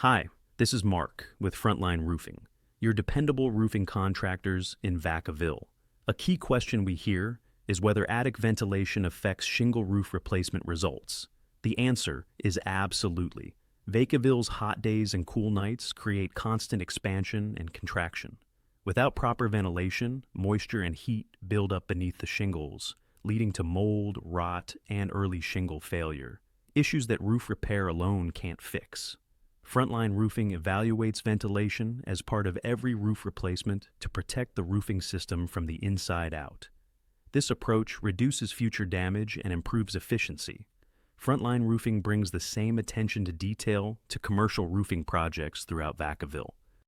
Hi, this is Mark with Frontline Roofing, your dependable roofing contractors in Vacaville. A key question we hear is whether attic ventilation affects shingle roof replacement results. The answer is absolutely. Vacaville's hot days and cool nights create constant expansion and contraction. Without proper ventilation, moisture and heat build up beneath the shingles, leading to mold, rot, and early shingle failure, issues that roof repair alone can't fix. Frontline Roofing evaluates ventilation as part of every roof replacement to protect the roofing system from the inside out. This approach reduces future damage and improves efficiency. Frontline Roofing brings the same attention to detail to commercial roofing projects throughout Vacaville.